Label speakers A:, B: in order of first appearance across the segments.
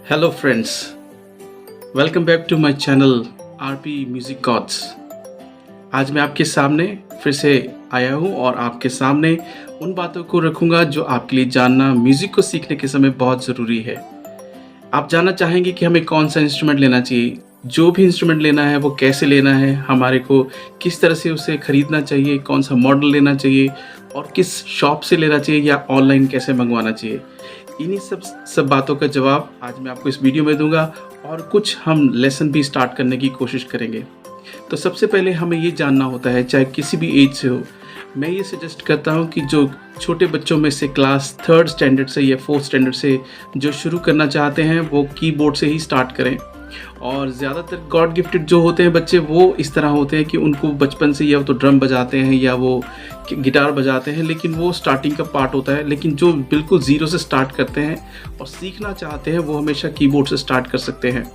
A: Hello friends, welcome back to my channel RP music gods. आज मैं आपके सामने फिर से आया हूँ और आपके सामने उन बातों को रखूँगा जो आपके लिए जानना म्यूज़िक को सीखने के समय बहुत ज़रूरी है। आप जानना चाहेंगे कि हमें कौन सा इंस्ट्रूमेंट लेना चाहिए, जो भी इंस्ट्रूमेंट लेना है वो कैसे लेना है, हमारे को किस तरह से उसे ख़रीदना चाहिए, कौन सा मॉडल लेना चाहिए और किस शॉप से लेना चाहिए या ऑनलाइन कैसे मंगवाना चाहिए। इन्हीं सब बातों का जवाब आज मैं आपको इस वीडियो में दूंगा और कुछ हम लेसन भी स्टार्ट करने की कोशिश करेंगे। तो सबसे पहले हमें ये जानना होता है, चाहे किसी भी एज से हो, मैं ये सजेस्ट करता हूँ कि जो छोटे बच्चों में से क्लास 3rd स्टैंडर्ड से या 4th स्टैंडर्ड से जो शुरू करना चाहते हैं वो कीबोर्ड से ही स्टार्ट करें। और ज़्यादातर गॉड गिफ्टेड जो होते हैं बच्चे वो इस तरह होते हैं कि उनको बचपन से या तो ड्रम बजाते हैं या वो गिटार बजाते हैं, लेकिन वो स्टार्टिंग का पार्ट होता है। लेकिन जो बिल्कुल ज़ीरो से स्टार्ट करते हैं और सीखना चाहते हैं वो हमेशा कीबोर्ड से स्टार्ट कर सकते हैं।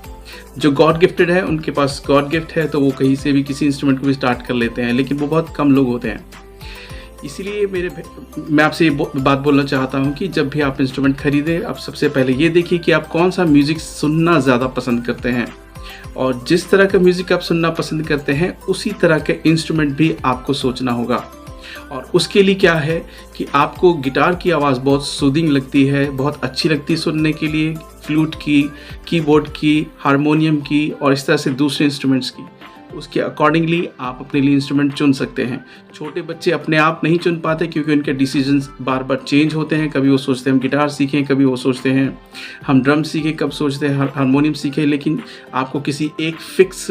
A: जो गॉड गिफ्टेड है उनके पास गॉड गिफ्ट है तो वो कहीं से भी किसी इंस्ट्रूमेंट को भी स्टार्ट कर लेते हैं, लेकिन वो बहुत कम लोग होते हैं। इसीलिए मैं आपसे ये बात बोलना चाहता हूँ कि जब भी आप इंस्ट्रूमेंट खरीदें, आप सबसे पहले ये देखिए कि आप कौन सा म्यूज़िक सुनना ज़्यादा पसंद करते हैं, और जिस तरह का म्यूज़िक आप सुनना पसंद करते हैं उसी तरह के इंस्ट्रूमेंट भी आपको सोचना होगा। और उसके लिए क्या है कि आपको गिटार की आवाज़ बहुत सूदिंग लगती है, बहुत अच्छी लगती है सुनने के लिए, फ्लूट की, कीबोर्ड की, हारमोनियम की और इस तरह से दूसरे इंस्ट्रूमेंट्स की। उसके अकॉर्डिंगली आप अपने लिए इंस्ट्रूमेंट चुन सकते हैं। छोटे बच्चे अपने आप नहीं चुन पाते क्योंकि उनके डिसीजंस बार बार चेंज होते हैं। कभी वो सोचते हैं हम गिटार सीखें, कभी वो सोचते हैं हम ड्रम सीखें, कब सोचते हैं हारमोनियम सीखें। लेकिन आपको किसी एक फिक्स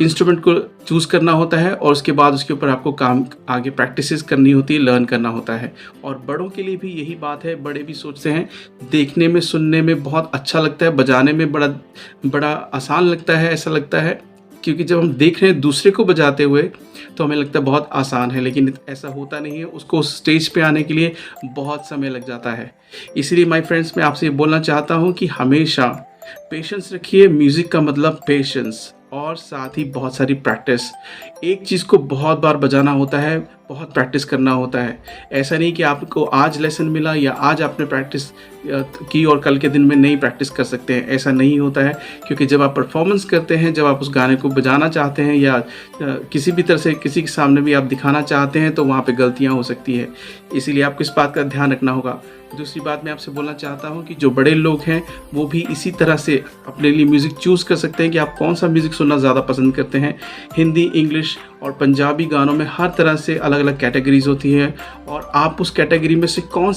A: इंस्ट्रूमेंट को चूज़ करना होता है और उसके बाद उसके ऊपर आपको काम आगे प्रैक्टिसेस करनी होती है, लर्न करना होता है। और बड़ों के लिए भी यही बात है। बड़े भी सोचते हैं देखने में, सुनने में बहुत अच्छा लगता है, बजाने में बड़ा आसान लगता है, ऐसा लगता है क्योंकि जब हम देख रहे हैं दूसरे को बजाते हुए तो हमें लगता है बहुत आसान है, लेकिन ऐसा होता नहीं है। उसको स्टेज पे आने के लिए बहुत समय लग जाता है। इसीलिए माय फ्रेंड्स, मैं आपसे ये बोलना चाहता हूँ कि हमेशा पेशेंस रखिए। म्यूज़िक का मतलब पेशेंस और साथ ही बहुत सारी प्रैक्टिस। एक चीज़ को बहुत बार बजाना होता है, बहुत प्रैक्टिस करना होता है। ऐसा नहीं कि आपको आज लेसन मिला या आज आपने प्रैक्टिस की और कल के दिन में नहीं प्रैक्टिस कर सकते हैं, ऐसा नहीं होता है। क्योंकि जब आप परफॉर्मेंस करते हैं, जब आप उस गाने को बजाना चाहते हैं या किसी भी तरह से किसी के सामने भी आप दिखाना चाहते हैं तो वहाँ पे गलतियाँ हो सकती है। इसीलिए आपको इस बात का ध्यान रखना होगा। दूसरी बात मैं आपसे बोलना चाहता हूँ कि जो बड़े लोग हैं वो भी इसी तरह से अपने लिए म्यूज़िक चूज़ कर सकते हैं कि आप कौन सा म्यूज़िक सुनना ज़्यादा पसंद करते हैं। हिंदी, इंग्लिश और पंजाबी गानों में हर तरह से अलग अलग कैटेगरीज होती है और आप उस कैटेगरी में से कौन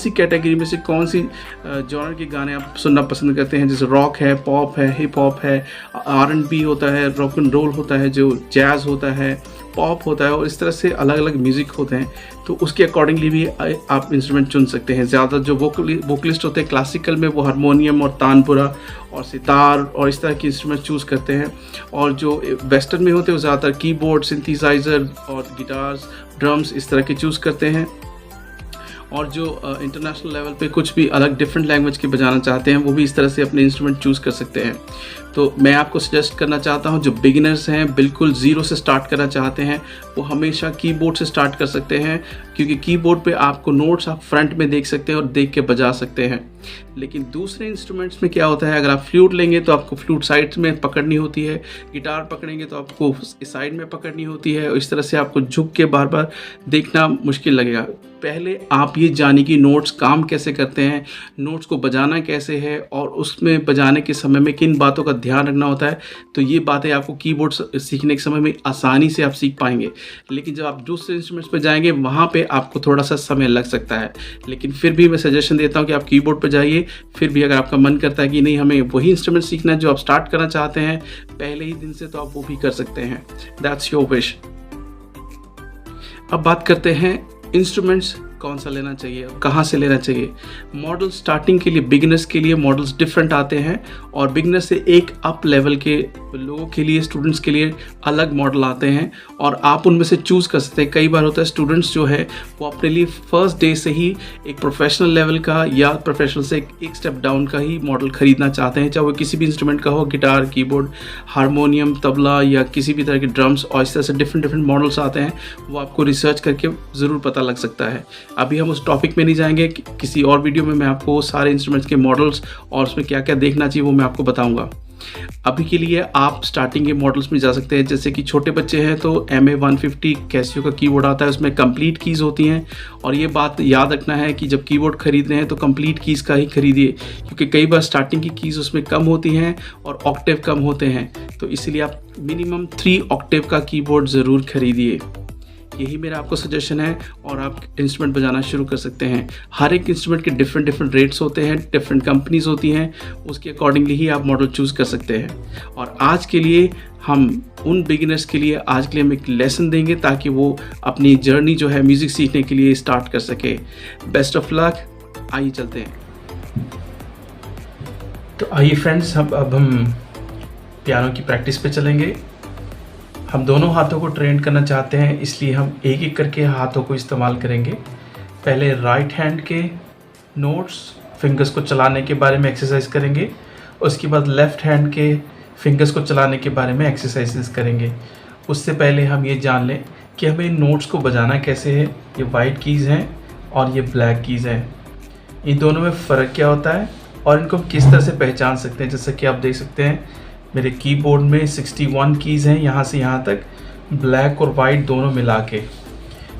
A: सी जॉनर के गाने आप सुनना पसंद करते हैं। जैसे रॉक है, पॉप है, हिप हॉप है, R&B होता है, रॉक एंड रोल होता है, जो जैज़ होता है, पॉप होता है और इस तरह से अलग अलग म्यूज़िक होते हैं। तो उसके अकॉर्डिंगली भी आप इंस्ट्रूमेंट चुन सकते हैं। ज़्यादा जो वोकलिस्ट होते हैं क्लासिकल में वो हारमोनियम और तानपुरा और सितार और इस तरह के इंस्ट्रूमेंट चूज़ करते हैं, और जो वेस्टर्न में होते हैं वो ज़्यादातर कीबोर्ड, सिंथेसाइज़र और गिटार्स, ड्रम्स इस तरह के चूज़ करते हैं। और जो इंटरनेशनल लेवल पे कुछ भी अलग डिफरेंट लैंग्वेज के बजाना चाहते हैं वो भी इस तरह से अपने इंस्ट्रूमेंट चूज़ कर सकते हैं। तो मैं आपको सजेस्ट करना चाहता हूं, जो बिगिनर्स हैं, बिल्कुल ज़ीरो से स्टार्ट करना चाहते हैं, वो हमेशा कीबोर्ड से स्टार्ट कर सकते हैं। क्योंकि कीबोर्ड पे आपको नोट्स आप फ्रंट में देख सकते हैं और देख के बजा सकते हैं। लेकिन दूसरे इंस्ट्रूमेंट्स में क्या होता है, अगर आप फ्लूट लेंगे तो आपको फ्लूट साइड में पकड़नी होती है, गिटार पकड़ेंगे तो आपको साइड में पकड़नी होती है, और इस तरह से आपको झुक के बार बार देखना मुश्किल लगेगा। पहले आप ये जानिए कि नोट्स काम कैसे करते हैं, नोट्स को बजाना कैसे है और उसमें बजाने के समय में किन बातों का ध्यान रखना होता है। तो ये बातें आपको कीबोर्ड सीखने के समय में आसानी से आप सीख पाएंगे। लेकिन जब आप दूसरे इंस्ट्रूमेंट्स पर जाएंगे वहाँ पे आपको थोड़ा सा समय लग सकता है। लेकिन फिर भी मैं सजेशन देता हूँ कि आप कीबोर्ड पर जाइए। फिर भी अगर आपका मन करता है कि नहीं हमें वही इंस्ट्रूमेंट सीखना है जो आप स्टार्ट करना चाहते हैं पहले ही दिन से, तो आप वो भी कर सकते हैं। That's your wish. अब बात करते हैं इंस्ट्रूमेंट्स कौन सा लेना चाहिए, कहाँ से लेना चाहिए। मॉडल स्टार्टिंग के लिए, बिगिनर्स के लिए मॉडल्स डिफरेंट आते हैं और बिगिनर से एक अप लेवल के लोगों के लिए, स्टूडेंट्स के लिए अलग मॉडल आते हैं और आप उनमें से चूज़ कर सकते हैं। कई बार होता है स्टूडेंट्स जो है वो अपने लिए फर्स्ट डे से ही एक प्रोफेशनल लेवल का या प्रोफेशनल से एक स्टेप डाउन का ही मॉडल ख़रीदना चाहते हैं, चाहे वो किसी भी इंस्ट्रूमेंट का हो, गिटार, कीबोर्ड, हारमोनियम, तबला या किसी भी तरह के ड्रम्स, और इस तरह से डिफरेंट मॉडल्स आते हैं। वो आपको रिसर्च करके ज़रूर पता लग सकता है। अभी हम उस टॉपिक में नहीं जाएंगे, किसी और वीडियो में मैं आपको सारे इंस्ट्रूमेंट्स के मॉडल्स और उसमें क्या क्या देखना चाहिए वो मैं आपको बताऊंगा। अभी के लिए आप स्टार्टिंग के मॉडल्स में जा सकते हैं। जैसे कि छोटे बच्चे हैं तो MA150 कैसियो का कीबोर्ड आता है, उसमें कंप्लीट कीज़ होती हैं। और ये बात याद रखना है कि जब कीबोर्ड खरीद रहे हैं तो कंप्लीट कीज़ का ही खरीदिए, क्योंकि कई बार स्टार्टिंग की कीज़ उसमें कम होती हैं और ऑक्टेव कम होते हैं। तो इसलिए आप मिनिमम 3 ऑक्टेव का कीबोर्ड ज़रूर खरीदिए। यही मेरा आपको सजेशन है और आप इंस्ट्रूमेंट बजाना शुरू कर सकते हैं। हर एक इंस्ट्रूमेंट के डिफरेंट रेट्स होते हैं, डिफरेंट कंपनीज होती हैं, उसके अकॉर्डिंगली ही आप मॉडल चूज़ कर सकते हैं। और आज के लिए हम उन बिगिनर्स के लिए आज के लिए हम एक लेसन देंगे ताकि वो अपनी जर्नी जो है म्यूज़िक सीखने के लिए स्टार्ट कर सके। Best of luck. आइए चलते हैं। तो आइए फ्रेंड्स, अब हम पियानो की प्रैक्टिस पे चलेंगे। हम दोनों हाथों को ट्रेन करना चाहते हैं, इसलिए हम एक एक करके हाथों को इस्तेमाल करेंगे। पहले राइट हैंड के नोट्स फिंगर्स को चलाने के बारे में एक्सरसाइज करेंगे, उसके बाद लेफ़्ट हैंड के फिंगर्स को चलाने के बारे में एक्सरसाइजेस करेंगे। उससे पहले हम ये जान लें कि हमें इन नोट्स को बजाना कैसे है। ये वाइट कीज़ हैं और ये ब्लैक कीज़ हैं, इन दोनों में फ़र्क क्या होता है और इनको हम किस तरह से पहचान सकते हैं। जैसा कि आप देख सकते हैं मेरे कीबोर्ड में 61 कीज़ हैं, यहाँ से यहाँ तक, ब्लैक और वाइट दोनों मिला के।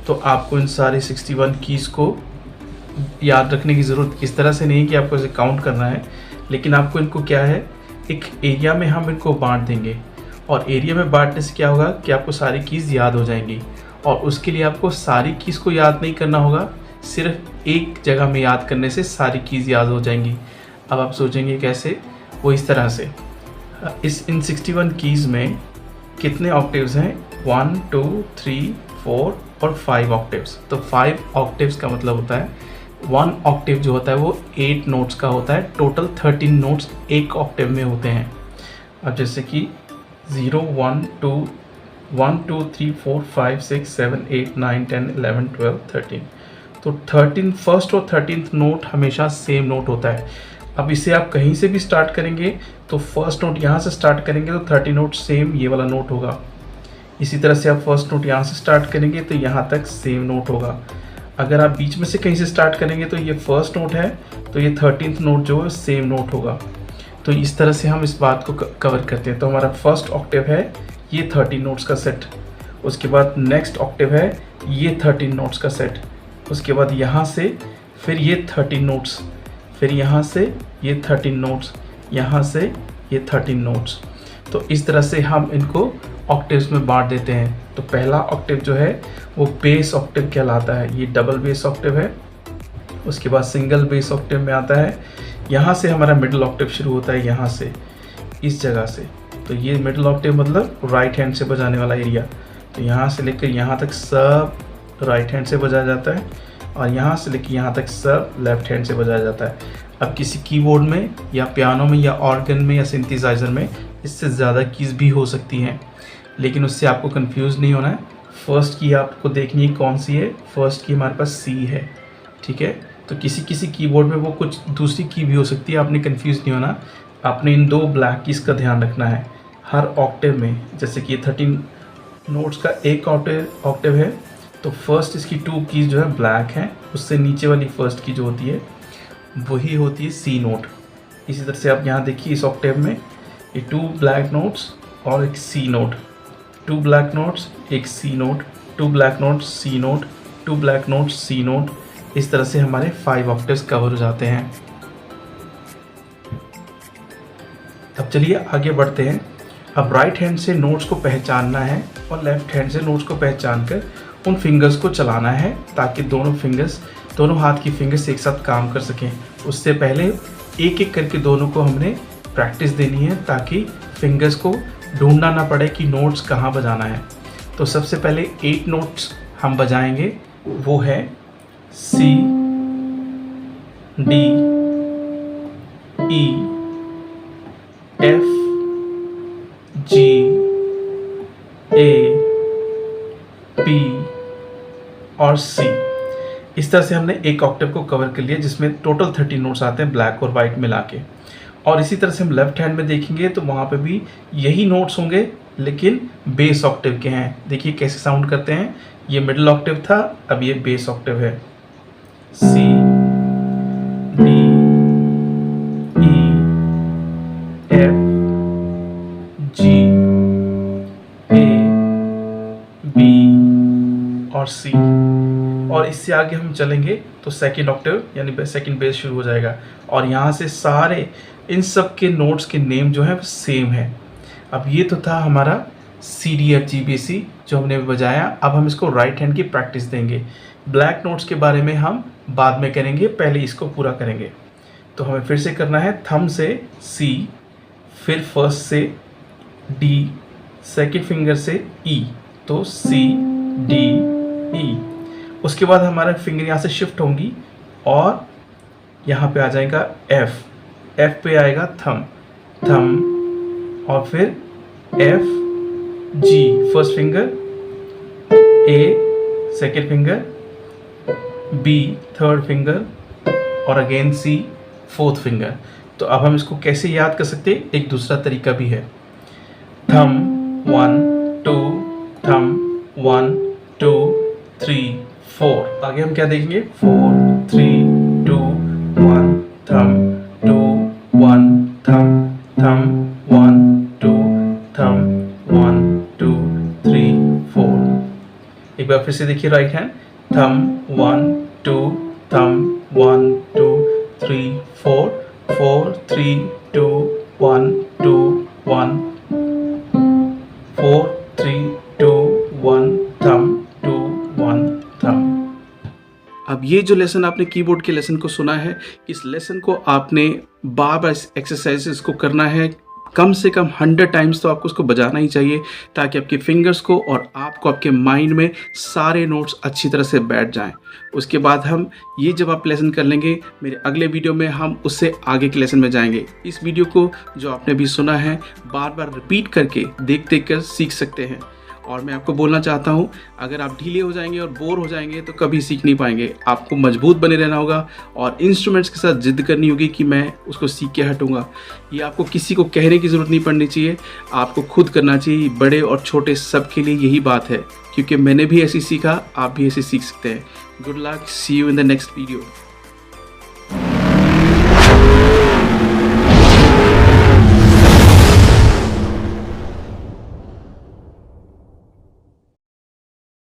A: तो आपको इन सारे 61 कीज़ को याद रखने की ज़रूरत इस तरह से नहीं है कि आपको इसे काउंट करना है, लेकिन आपको इनको क्या है, एक एरिया में हम इनको बांट देंगे। और एरिया में बांटने से क्या होगा कि आपको सारी कीज़ याद हो जाएंगी। और उसके लिए आपको सारी कीज़ को याद नहीं करना होगा, सिर्फ एक जगह में याद करने से सारी कीज़ याद हो जाएंगी। अब आप सोचेंगे कैसे, वो इस तरह से, इन 61 कीज़ में कितने ऑक्टेव्स हैं, 1 2 3 4 और 5 ऑक्टेव्स। तो 5 ऑक्टेव्स का मतलब होता है 1 ऑक्टेव जो होता है वो 8 नोट्स का होता है। टोटल 13 नोट्स एक ऑक्टेव में होते हैं। अब जैसे कि 0 1 2 1 2 3 4 5 6 7 8 9 10 11 12 13। तो 13 फर्स्ट और 13th नोट हमेशा सेम नोट होता है। अब इसे आप कहीं से भी स्टार्ट करेंगे तो फर्स्ट नोट यहाँ से स्टार्ट करेंगे तो 30 नोट सेम ये वाला नोट होगा। इसी तरह से आप फर्स्ट नोट यहाँ से स्टार्ट करेंगे तो यहाँ तक सेम नोट होगा। अगर आप बीच में से कहीं से स्टार्ट करेंगे तो ये फर्स्ट नोट है तो ये 13th नोट जो है सेम नोट होगा। तो इस तरह से हम इस बात को कवर करते हैं। तो हमारा फर्स्ट ऑक्टेव है ये 30 नोट्स का सेट, उसके बाद नेक्स्ट ऑक्टेव है ये 13 नोट्स का सेट, उसके बाद यहाँ से फिर ये 13 नोट्स, फिर यहाँ से ये 13 नोट्स, यहाँ से ये 13 नोट्स। तो इस तरह से हम इनको ऑक्टेव्स में बांट देते हैं। तो पहला ऑक्टेव जो है वो बेस ऑक्टेव कहलाता है, ये डबल बेस ऑक्टेव है। उसके बाद सिंगल बेस ऑक्टेव में आता है, यहाँ से हमारा मिडिल ऑक्टेव शुरू होता है, यहाँ से इस जगह से। तो ये मिडिल ऑक्टेव मतलब राइट हैंड से बजाने वाला एरिया। तो यहाँ से लेकर यहाँ तक सब राइट हैंड से बजाया जाता है और यहाँ से लेकर यहाँ तक सब लेफ्ट हैंड से बजाया जाता है। अब किसी कीबोर्ड में या पियानो में या ऑर्गन में या सिंथेसाइज़र में इससे ज़्यादा कीज़ भी हो सकती हैं, लेकिन उससे आपको कंफ्यूज नहीं होना है। फर्स्ट की आपको देखनी है कौन सी है, फर्स्ट की हमारे पास सी है, ठीक है। तो किसी कीबोर्ड में वो कुछ दूसरी की भी हो सकती है, आपने कंफ्यूज नहीं होना। आपने इन 2 ब्लैक कीज़ का ध्यान रखना है हर ऑक्टेव में। जैसे कि 13 नोट्स का एक ऑक्टेव है तो फर्स्ट इसकी 2 कीज़ जो है ब्लैक हैं, उससे नीचे वाली फर्स्ट की जो होती है वही होती है सी नोट। इसी तरह से आप यहाँ देखिए इस ऑक्टेव में ये 2 ब्लैक नोट्स और एक सी नोट, 2 ब्लैक नोट्स, एक सी नोट, 2 ब्लैक नोट्स, सी नोट, 2 ब्लैक नोट्स, सी नोट। इस तरह से हमारे 5 ऑक्टेव्स कवर हो जाते हैं। अब चलिए आगे बढ़ते हैं। अब राइट हैंड से नोट्स को पहचानना है और लेफ्ट हैंड से नोट्स को पहचान कर उन फिंगर्स को चलाना है ताकि दोनों हाथ की फिंगर्स एक साथ काम कर सकें। उससे पहले एक एक करके दोनों को हमने प्रैक्टिस देनी है ताकि फिंगर्स को ढूंढना ना पड़े कि नोट्स कहाँ बजाना है। तो सबसे पहले 8 नोट्स हम बजाएंगे, वो है सी, डी, ई, एफ, जी, ए, बी और सी। इस तरह से हमने एक ऑक्टेव को कवर कर लिया जिसमें टोटल 30 नोट्स आते हैं ब्लैक और वाइट मिला के। और इसी तरह से हम लेफ्ट हैंड में देखेंगे तो वहाँ पे भी यही नोट्स होंगे लेकिन बेस ऑक्टेव के हैं। देखिए कैसे साउंड करते हैं, ये मिडिल ऑक्टेव था, अब ये बेस ऑक्टेव है। C, D, E, F, G, A, B और C। और इससे आगे हम चलेंगे तो सेकेंड ऑक्टेव यानी सेकेंड बेस शुरू हो जाएगा और यहाँ से सारे इन सब के नोट्स के नेम जो है वो सेम है। अब ये तो था हमारा C D F G B C जो हमने बजाया। अब हम इसको राइट हैंड की प्रैक्टिस देंगे। ब्लैक नोट्स के बारे में हम बाद में करेंगे, पहले इसको पूरा करेंगे। तो हमें फिर से करना है थंब से C, फिर फर्स्ट से D, सेकेंड फिंगर से E, तो C D E। उसके बाद हमारा फिंगर यहाँ से शिफ्ट होंगी और यहाँ पे आ जाएगा F, F पे आएगा थंब, थंब और फिर F G first finger, A second finger, B third finger और अगेन C फोर्थ फिंगर। तो अब हम इसको कैसे याद कर सकते हैं, एक दूसरा तरीका भी है। Thumb 1 2, thumb 1 2 3 4। आगे हम क्या देखेंगे, 4 3 2 1 थंब 2 1 थंब, थंब 1 2 थंब 1 2 3 4। एक बार फिर से देखिए right hand, thumb 1 2 thumb 1 2 3 4 4 3 2 1 2 1 4 3 2 1 thumb 2 1 thumb. अब ये जो लेसन आपने कीबोर्ड के लेसन को सुना है, इस लेसन को आपने बार बार एक्सरसाइजेस को करना है। कम से कम 100 टाइम्स तो आपको उसको बजाना ही चाहिए ताकि आपके फिंगर्स को और आपको आपके माइंड में सारे नोट्स अच्छी तरह से बैठ जाएं। उसके बाद हम ये जब आप लेसन कर लेंगे, मेरे अगले वीडियो में हम उससे आगे के लेसन में जाएंगे। इस वीडियो को जो आपने भी सुना है बार बार रिपीट करके देख देख कर सीख सकते हैं। और मैं आपको बोलना चाहता हूँ, अगर आप ढीले हो जाएंगे और बोर हो जाएंगे तो कभी सीख नहीं पाएंगे। आपको मजबूत बने रहना होगा और इंस्ट्रूमेंट्स के साथ जिद करनी होगी कि मैं उसको सीख के हटूंगा। ये आपको किसी को कहने की ज़रूरत नहीं पड़नी चाहिए, आपको खुद करना चाहिए। बड़े और छोटे सब के लिए यही बात है, क्योंकि मैंने भी ऐसी सीखा, आप भी ऐसे सीख सकते हैं। Good luck, see you in the next video.